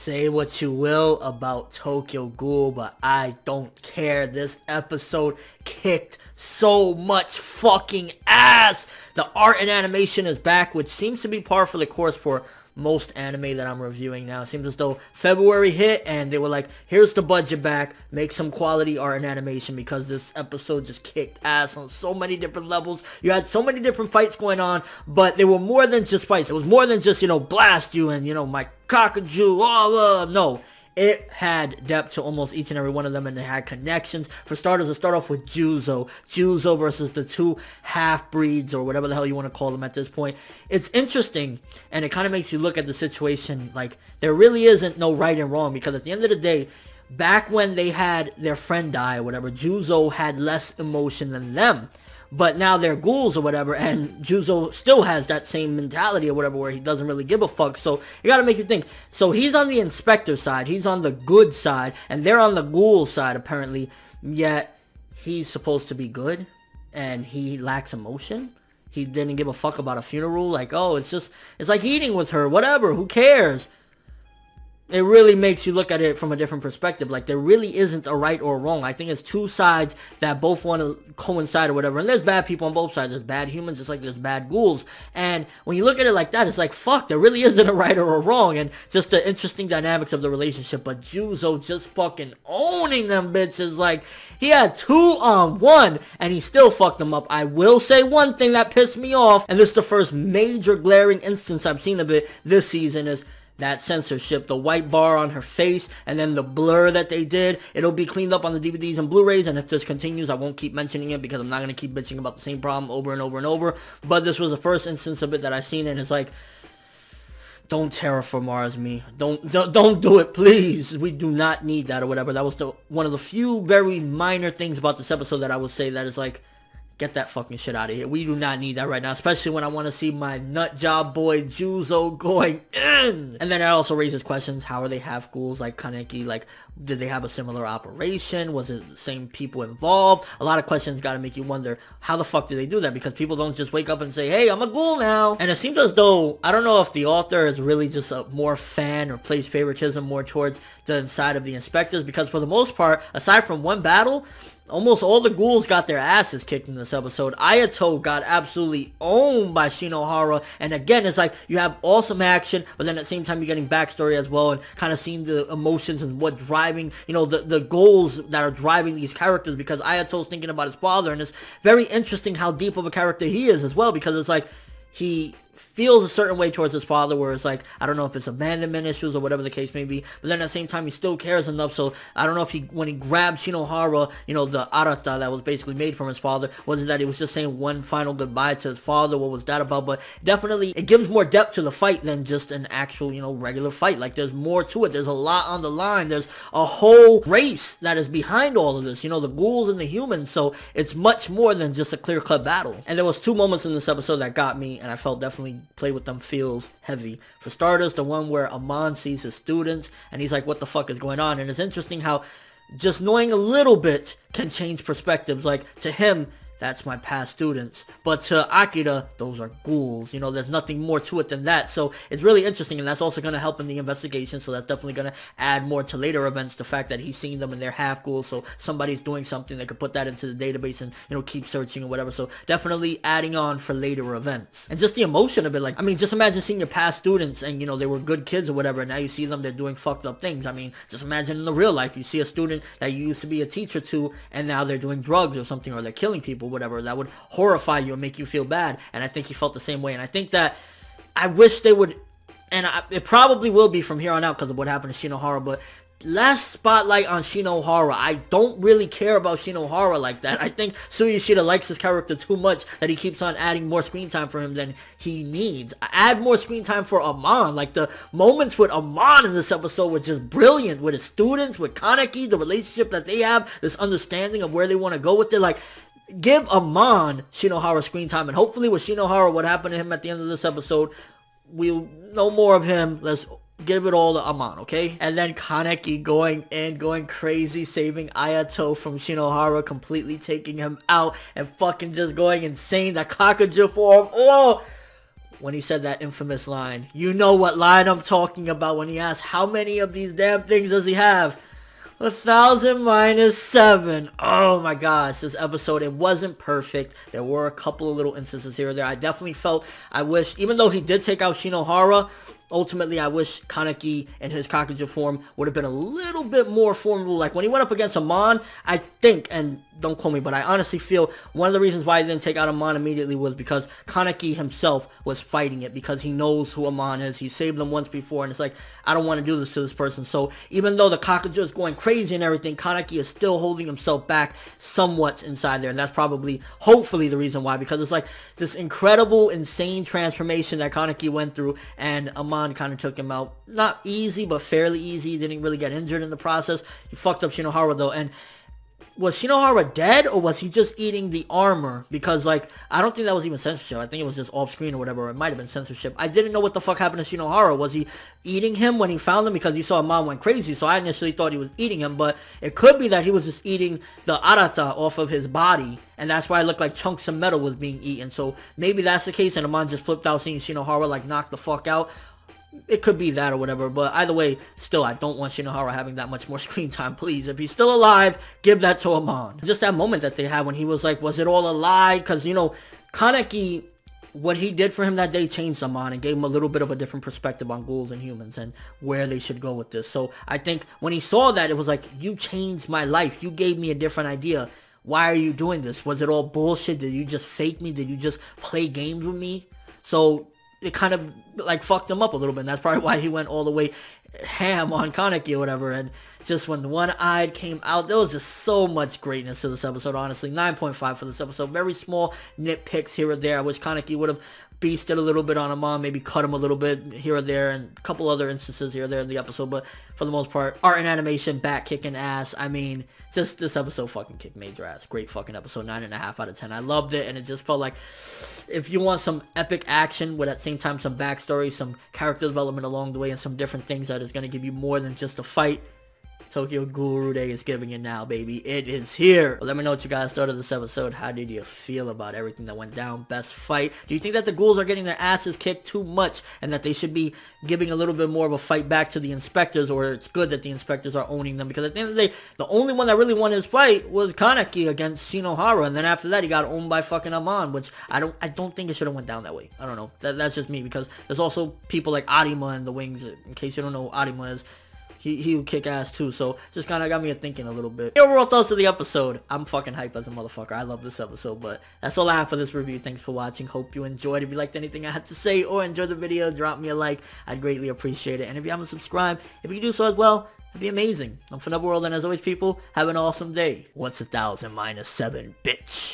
Say what you will about Tokyo Ghoul, but I don't care. This episode kicked so much fucking ass. The art and animation is back, which seems to be par for the course for most anime that I'm reviewing now. It seems as though February hit and they were like, here's the budget back, make some quality art and animation, because this episode just kicked ass on so many different levels. You had so many different fights going on, but they were more than just fights. It was more than just, blast you and, my Kakuja, no. It had depth to almost each and every one of them, and it had connections. For starters, let's start off with Juzo versus the two half-breeds, or whatever the hell you want to call them at this point. It's interesting, and it kind of makes you look at the situation like there really isn't no right and wrong, because at the end of the day, back when they had their friend die or whatever, Juzo had less emotion than them. But now they're ghouls or whatever, and Juzo still has that same mentality or whatever, where he doesn't really give a fuck. So you gotta make you think. So he's on the inspector side, he's on the good side, and they're on the ghoul side apparently. Yet he's supposed to be good, and he lacks emotion. He didn't give a fuck about a funeral. Like, oh, it's like eating with her, whatever, who cares? It really makes you look at it from a different perspective. Like, there really isn't a right or wrong. I think it's two sides that both want to coincide or whatever. And there's bad people on both sides. There's bad humans just like there's bad ghouls. And when you look at it like that, it's like, fuck, there really isn't a right or a wrong. And just the interesting dynamics of the relationship. But Juzo just fucking owning them bitches. Like, he had 2-on-1 and he still fucked them up. I will say one thing that pissed me off, and this is the first major glaring instance I've seen of it this season, is that censorship, the white bar on her face, and then the blur that they did. It'll be cleaned up on the DVDs and Blu-rays, and if this continues, I won't keep mentioning it, because I'm not going to keep bitching about the same problem over and over and over. But this was the first instance of it that I've seen, and it's like, don't terraform me. Don't do it, please. We do not need that or whatever. That was one of the few very minor things about this episode that I would say that is like, get that fucking shit out of here. We do not need that right now, especially when I want to see my nut job boy Juzo going in. And then it also raises questions. How are they half ghouls like Kaneki? Like, did they have a similar operation? Was it the same people involved? A lot of questions got to make you wonder, how the fuck did they do that? Because people don't just wake up and say, hey, I'm a ghoul now. And it seems as though, I don't know if the author is really just a more fan or plays favoritism more towards the side of the inspectors, because for the most part, aside from one battle, almost all the ghouls got their asses kicked in this episode. Ayato got absolutely owned by Shinohara. And again, it's like you have awesome action, but then at the same time you're getting backstory as well, and kind of seeing the emotions and what driving, the goals that are driving these characters, because Ayato's thinking about his father. And it's very interesting how deep of a character he is as well, because it's like he feels a certain way towards his father, where it's like, I don't know if it's abandonment issues or whatever the case may be, but then at the same time he still cares enough. So I don't know if when he grabbed Shinohara, the arata that was basically made from his father, was it that he was just saying one final goodbye to his father? What was that about? But definitely it gives more depth to the fight than just an actual, regular fight. Like, there's more to it. There's a lot on the line. There's a whole race that is behind all of this, the ghouls and the humans. So it's much more than just a clear-cut battle. And there was two moments in this episode that got me, and I felt definitely play with them feels heavy. For starters, the one where Amon sees his students and he's like, what the fuck is going on? And it's interesting how just knowing a little bit can change perspectives. Like, to him, that's my past students, but to Akira, those are ghouls. There's nothing more to it than that. So it's really interesting, and that's also going to help in the investigation. So that's definitely going to add more to later events, the fact that he's seeing them and they're half ghouls. So somebody's doing something, they could put that into the database and, keep searching or whatever. So definitely adding on for later events. And just the emotion of it, like, I mean, just imagine seeing your past students and, they were good kids or whatever, and now you see them, they're doing fucked up things. I mean, just imagine in the real life, you see a student that you used to be a teacher to, and now they're doing drugs or something, or they're killing people, whatever. That would horrify you and make you feel bad. And I think he felt the same way. And I think that I wish they would, and it probably will be from here on out because of what happened to Shinohara, but less spotlight on Shinohara. I don't really care about Shinohara like that. I think Tsuyashida likes his character too much that he keeps on adding more screen time for him than he needs. Add more screen time for Amon. Like, the moments with Amon in this episode were just brilliant, with his students, with Kaneki, the relationship that they have, this understanding of where they want to go with it. Like, give Amon Shinohara screen time, and hopefully with Shinohara, what happened to him at the end of this episode, we'll know more of him. Let's give it all to Amon, okay? And then Kaneki going crazy, saving Ayato from Shinohara, completely taking him out and fucking just going insane. That Kakuja form, oh! when he said that infamous line. You know what line I'm talking about when he asked how many of these damn things does he have? 1,000 minus 7. Oh my gosh, this episode, it wasn't perfect. There were a couple of little instances here or there. I definitely felt, I wish, even though he did take out Shinohara, ultimately, I wish Kaneki in his Kakuja form would have been a little bit more formidable. Like, when he went up against Amon, I think, and don't quote me, but I honestly feel one of the reasons why he didn't take out Amon immediately was because Kaneki himself was fighting it, because he knows who Amon is. He saved him once before, and it's like, I don't want to do this to this person. So, even though the Kakuja is going crazy and everything, Kaneki is still holding himself back somewhat inside there, and that's probably, hopefully, the reason why, because it's like this incredible, insane transformation that Kaneki went through, and Amon kind of took him out. Not easy, but fairly easy. He didn't really get injured in the process. He fucked up Shinohara though. And was Shinohara dead, or was he just eating the armor? Because, like, I don't think that was even censorship. I think it was just off screen or whatever. It might have been censorship. I didn't know what the fuck happened to Shinohara. Was he eating him when he found him? Because you saw Amon went crazy, so I initially thought he was eating him, but it could be that he was just eating the arata off of his body, and that's why it looked like chunks of metal was being eaten. So maybe that's the case, and Amon just flipped out seeing Shinohara, like, knock the fuck out. It could be that or whatever, but either way, still, I don't want Shinohara having that much more screen time, please. If he's still alive, give that to Amon. Just that moment that they had when he was like, was it all a lie? Because, you know, Kaneki, what he did for him that day changed Amon and gave him a little bit of a different perspective on ghouls and humans and where they should go with this. So I think when he saw that, it was like, you changed my life. You gave me a different idea. Why are you doing this? Was it all bullshit? Did you just fake me? Did you just play games with me? So it kind of like fucked him up a little bit, and that's probably why he went all the way ham on Kaneki or whatever. And just when the one-eyed came out, there was just so much greatness to this episode, honestly. 9.5 for this episode. Very small nitpicks here or there. I wish Kaneki would have beasted a little bit on Amon, maybe cut him a little bit here or there, and a couple other instances here or there in the episode, but for the most part, art and animation, back kicking ass. I mean, just this episode fucking kicked major ass. Great fucking episode, 9.5 out of 10. I loved it, and it just felt like, if you want some epic action with at the same time some backstory, some character development along the way, and some different things that is going to give you more than just a fight, Tokyo Ghoul Day is giving it now, baby. It is here. Well, let me know what you guys thought of this episode. How did you feel about everything that went down? Best fight? Do you think that the ghouls are getting their asses kicked too much and that they should be giving a little bit more of a fight back to the inspectors, or it's good that the inspectors are owning them? Because at the end of the day, the only one that really won his fight was Kaneki against Shinohara, and then after that, he got owned by fucking Amon, which I don't think it should have went down that way. I don't know. That's just me, because there's also people like Arima in the wings. In case you don't know who Arima is, he would kick ass too, so just kind of got me thinking a little bit. The overall thoughts of the episode, I'm fucking hype as a motherfucker. I love this episode, but that's all I have for this review. Thanks for watching. Hope you enjoyed. If you liked anything I had to say or enjoyed the video, drop me a like. I'd greatly appreciate it. And if you haven't subscribed, if you do so as well, it'd be amazing. I'm ForneverWorld, and as always, people, have an awesome day. What's 1,000 minus 7, bitch?